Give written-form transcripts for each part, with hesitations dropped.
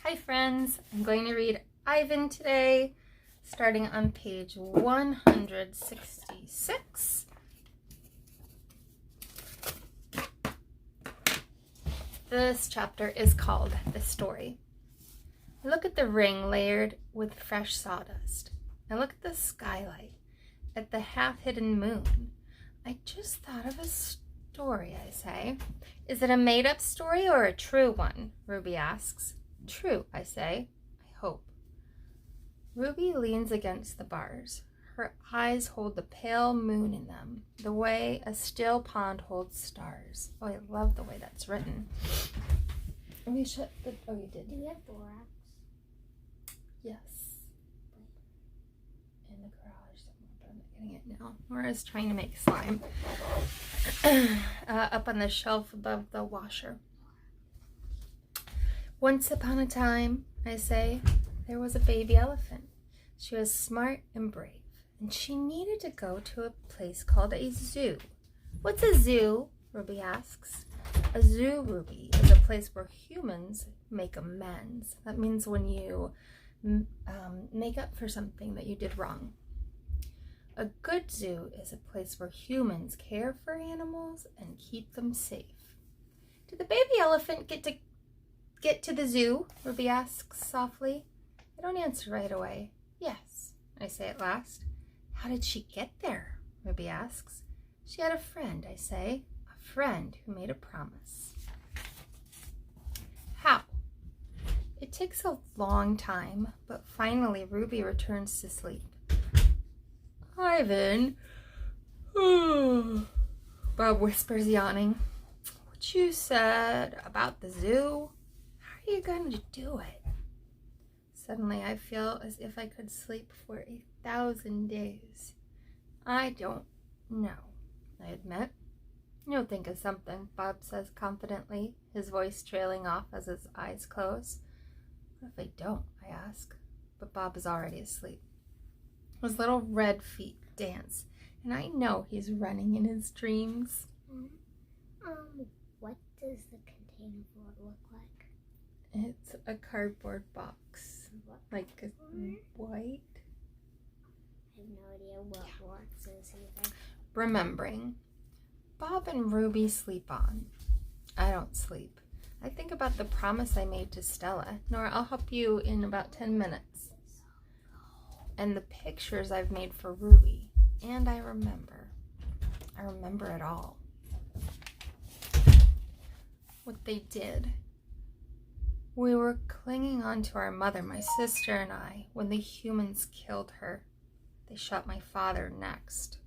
Hi friends, I'm going to read Ivan today, starting on page 166. This chapter is called The Story. I look at the ring layered with fresh sawdust. I look at the skylight, at the half-hidden moon. I just thought of a story, I say. Is it a made-up story or a true one? Ruby asks. True, I say. I hope. Ruby leans against the bars. Her eyes hold the pale moon in them, the way a still pond holds stars. Oh, I love the way that's written. We shut the... Oh, you did? Do we have borax? Yes. In the garage somewhere, but I'm not getting it now. Nora's trying to make slime. Up on the shelf above the washer. Once upon a time, I say, there was a baby elephant. She was smart and brave, and she needed to go to a place called a zoo. What's a zoo? Ruby asks. A zoo, Ruby, is a place where humans make amends. That means when you make up for something that you did wrong. A good zoo is a place where humans care for animals and keep them safe. Did the baby elephant get to the zoo? Ruby asks softly. I don't answer right away. Yes, I say at last. How did she get there? Ruby asks. She had a friend, I say. A friend who made a promise. How? It takes a long time, but finally Ruby returns to sleep. Ivan, Bob whispers, yawning. What you said about the zoo? How are you going to do it? Suddenly I feel as if I could sleep for 1,000 days. I don't know, I admit. You'll think of something, Bob says confidently, his voice trailing off as his eyes close. What if I don't? I ask. But Bob is already asleep. His little red feet dance, and I know he's running in his dreams. What does the container board look like? It's a cardboard box, like a white. I have no idea what box is either. Remembering. Bob and Ruby sleep on. I don't sleep. I think about the promise I made to Stella. Nora, I'll help you in about 10 minutes. And the pictures I've made for Ruby. And I remember. I remember it all. What they did. We were clinging on to our mother, my sister and I, when the humans killed her. They shot my father next.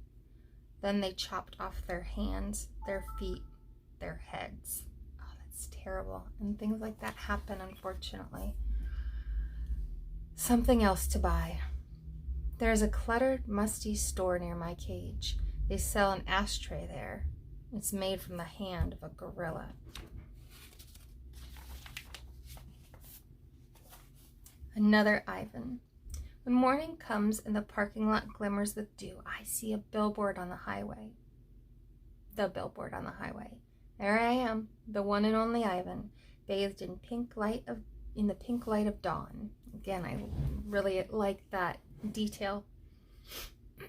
Then they chopped off their hands, their feet, their heads. Oh, that's terrible. And things like that happen, unfortunately. Something else to buy. There's a cluttered, musty store near my cage. They sell an ashtray there. It's made from the hand of a gorilla. Another Ivan. When morning comes and the parking lot glimmers with dew, I see a billboard on the highway. The billboard on the highway. There I am, the one and only Ivan, bathed in the pink light of dawn. Again, I really like that detail.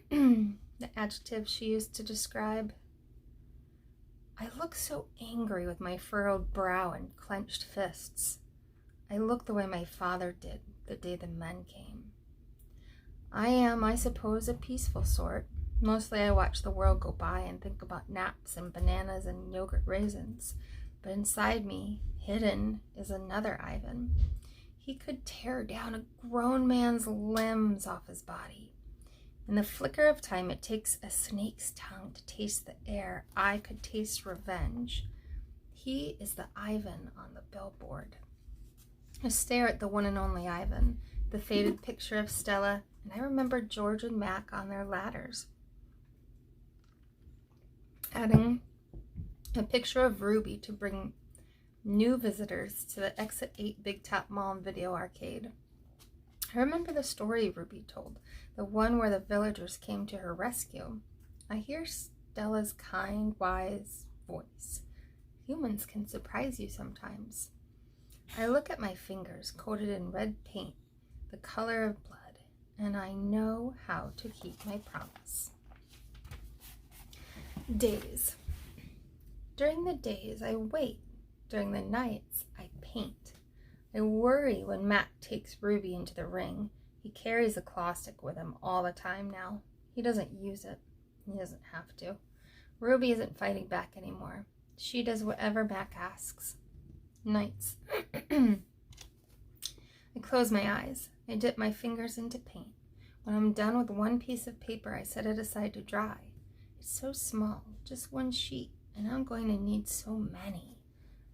The adjective she used to describe. I look so angry with my furrowed brow and clenched fists. I look the way my father did the day the men came. I am, I suppose, a peaceful sort. Mostly I watch the world go by and think about naps and bananas and yogurt raisins. But inside me, hidden, is another Ivan. He could tear down a grown man's limbs off his body. In the flicker of time it takes a snake's tongue to taste the air. I could taste revenge. He is the Ivan on the billboard. I stare at the one and only Ivan, the faded picture of Stella, and I remember George and Mac on their ladders. Adding a picture of Ruby to bring new visitors to the Exit 8 Big Top Mall and Video Arcade. I remember the story Ruby told, the one where the villagers came to her rescue. I hear Stella's kind, wise voice. Humans can surprise you sometimes. I look at my fingers coated in red paint, the color of blood, and I know how to keep my promise. Days. During the days, I wait. During the nights, I paint. I worry when Mac takes Ruby into the ring. He carries a claw stick with him all the time now. He doesn't use it. He doesn't have to. Ruby isn't fighting back anymore. She does whatever Mac asks. Nights. I close my eyes. I dip my fingers into paint. When I'm done with one piece of paper, I set it aside to dry. It's so small, just one sheet, and I'm going to need so many.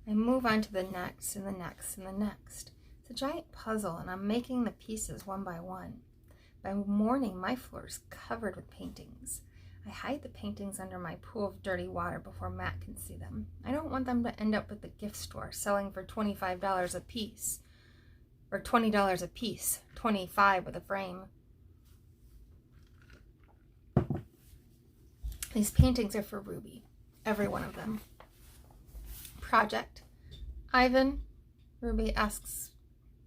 I move on to the next and the next and the next. It's a giant puzzle, and I'm making the pieces one by one. By morning, my floor is covered with paintings. I hide the paintings under my pool of dirty water before Matt can see them. I don't want them to end up at the gift store selling for $25 a piece. Or $20 a piece. $25 with a frame. These paintings are for Ruby. Every one of them. Project. Ivan, Ruby asks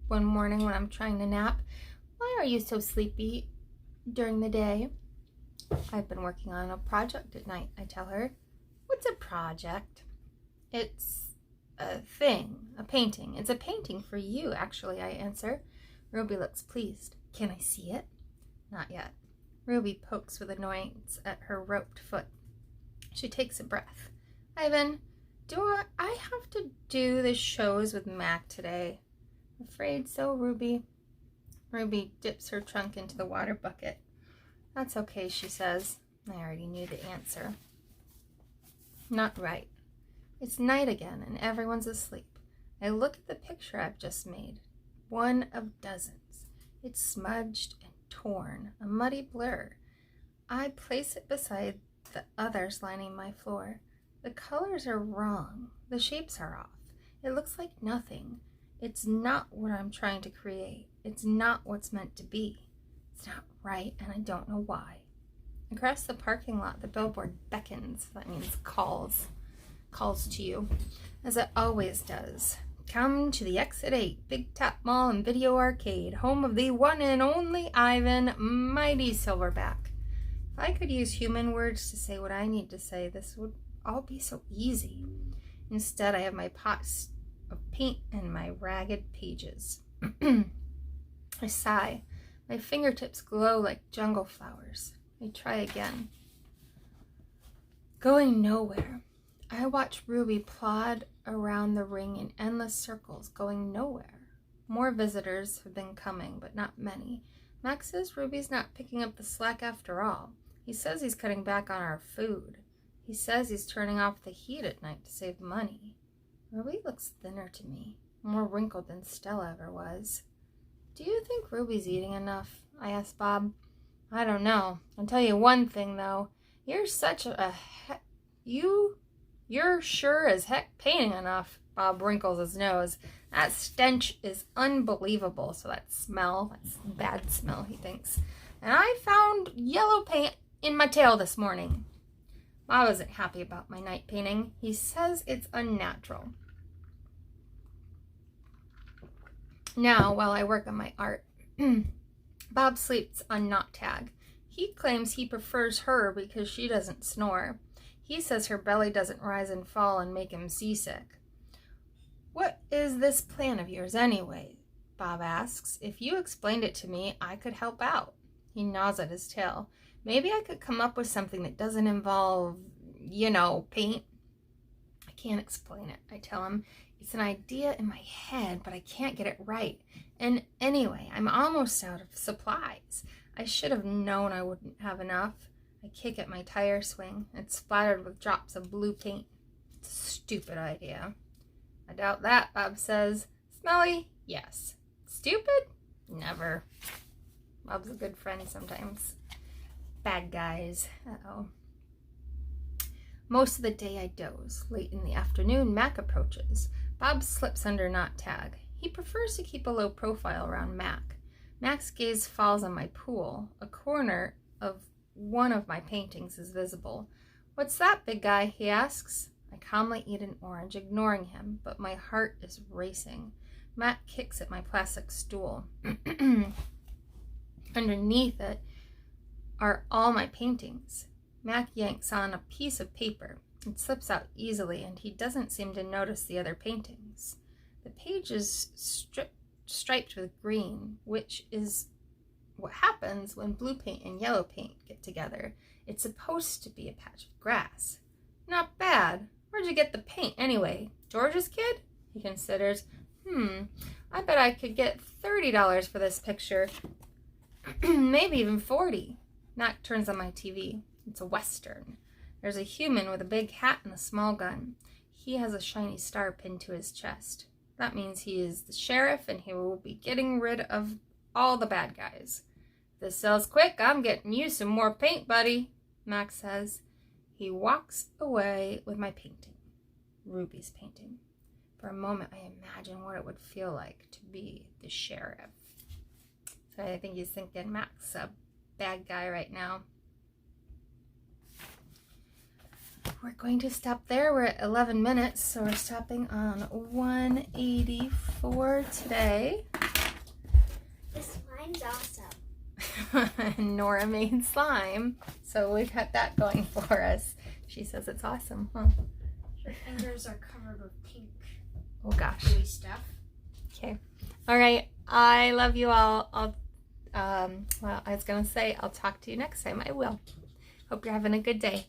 one morning when I'm trying to nap, why are you so sleepy during the day? I've been working on a project at night, I tell her. What's a project? It's a thing, a painting. It's a painting for you, actually, I answer. Ruby looks pleased. Can I see it? Not yet. Ruby pokes with annoyance at her roped foot. She takes a breath. Ivan, do I have to do the shows with Mac today? Afraid so, Ruby. Ruby dips her trunk into the water bucket. That's okay, she says. I already knew the answer. Not right. It's night again and everyone's asleep. I look at the picture I've just made. One of dozens. It's smudged and torn, a muddy blur. I place it beside the others lining my floor. The colors are wrong. The shapes are off. It looks like nothing. It's not what I'm trying to create. It's not what's meant to be. It's not right, and I don't know why. Across the parking lot, the billboard beckons. That means calls. Calls to you, as it always does. Come to the Exit 8, Big Top Mall and Video Arcade, home of the one and only Ivan, Mighty Silverback. If I could use human words to say what I need to say, this would all be so easy. Instead, I have my pots of paint and my ragged pages. I sigh. My fingertips glow like jungle flowers. I try again. Going nowhere. I watch Ruby plod around the ring in endless circles, going nowhere. More visitors have been coming, but not many. Max says Ruby's not picking up the slack after all. He says he's cutting back on our food. He says he's turning off the heat at night to save money. Ruby looks thinner to me, more wrinkled than Stella ever was. Do you think Ruby's eating enough? I asked Bob. I don't know. I'll tell you one thing, though. You're sure as heck painting enough. Bob wrinkles his nose. That stench is unbelievable. So that's bad smell, he thinks. And I found yellow paint in my tail this morning. Bob isn't happy about my night painting. He says it's unnatural. Now, while I work on my art, Bob sleeps on Knot Tag. He claims he prefers her because she doesn't snore. He says her belly doesn't rise and fall and make him seasick. What is this plan of yours anyway? Bob asks. If you explained it to me, I could help out. He gnaws at his tail. Maybe I could come up with something that doesn't involve, paint. I can't explain it, I tell him. It's an idea in my head, but I can't get it right. And anyway, I'm almost out of supplies. I should have known I wouldn't have enough. I kick at my tire swing. It's splattered with drops of blue paint. It's a stupid idea. I doubt that, Bob says. Smelly? Yes. Stupid? Never. Bob's a good friend sometimes. Bad guys. Uh-oh. Most of the day I doze. Late in the afternoon, Mac approaches. Bob slips under Knot Tag. He prefers to keep a low profile around Mac. Mac's gaze falls on my pool. A corner of one of my paintings is visible. What's that, big guy? He asks. I calmly eat an orange, ignoring him, but my heart is racing. Matt kicks at my plastic stool. Underneath it are all my paintings. Mac yanks on a piece of paper. It slips out easily, and he doesn't seem to notice the other paintings. The page is striped with green, which is what happens when blue paint and yellow paint get together. It's supposed to be a patch of grass. Not bad. Where'd you get the paint anyway? George's kid? He considers. I bet I could get $30 for this picture. Maybe even $40. Mac turns on my TV. It's a Western. There's a human with a big hat and a small gun. He has a shiny star pinned to his chest. That means he is the sheriff, and he will be getting rid of all the bad guys. If this sells quick, I'm getting you some more paint, buddy, Mac says. He walks away with my painting, Ruby's painting. For a moment, I imagine what it would feel like to be the sheriff. So I think he's thinking Mac's a bad guy right now. We're going to stop there. We're at 11 minutes, so we're stopping on 184 today. This slime's awesome. Nora made slime, so we've got that going for us. She says it's awesome, huh? Her fingers are covered with pink. Oh gosh. Gooey stuff. Okay. All right. I love you all. Well, I was going to say I'll talk to you next time. I will. Hope you're having a good day.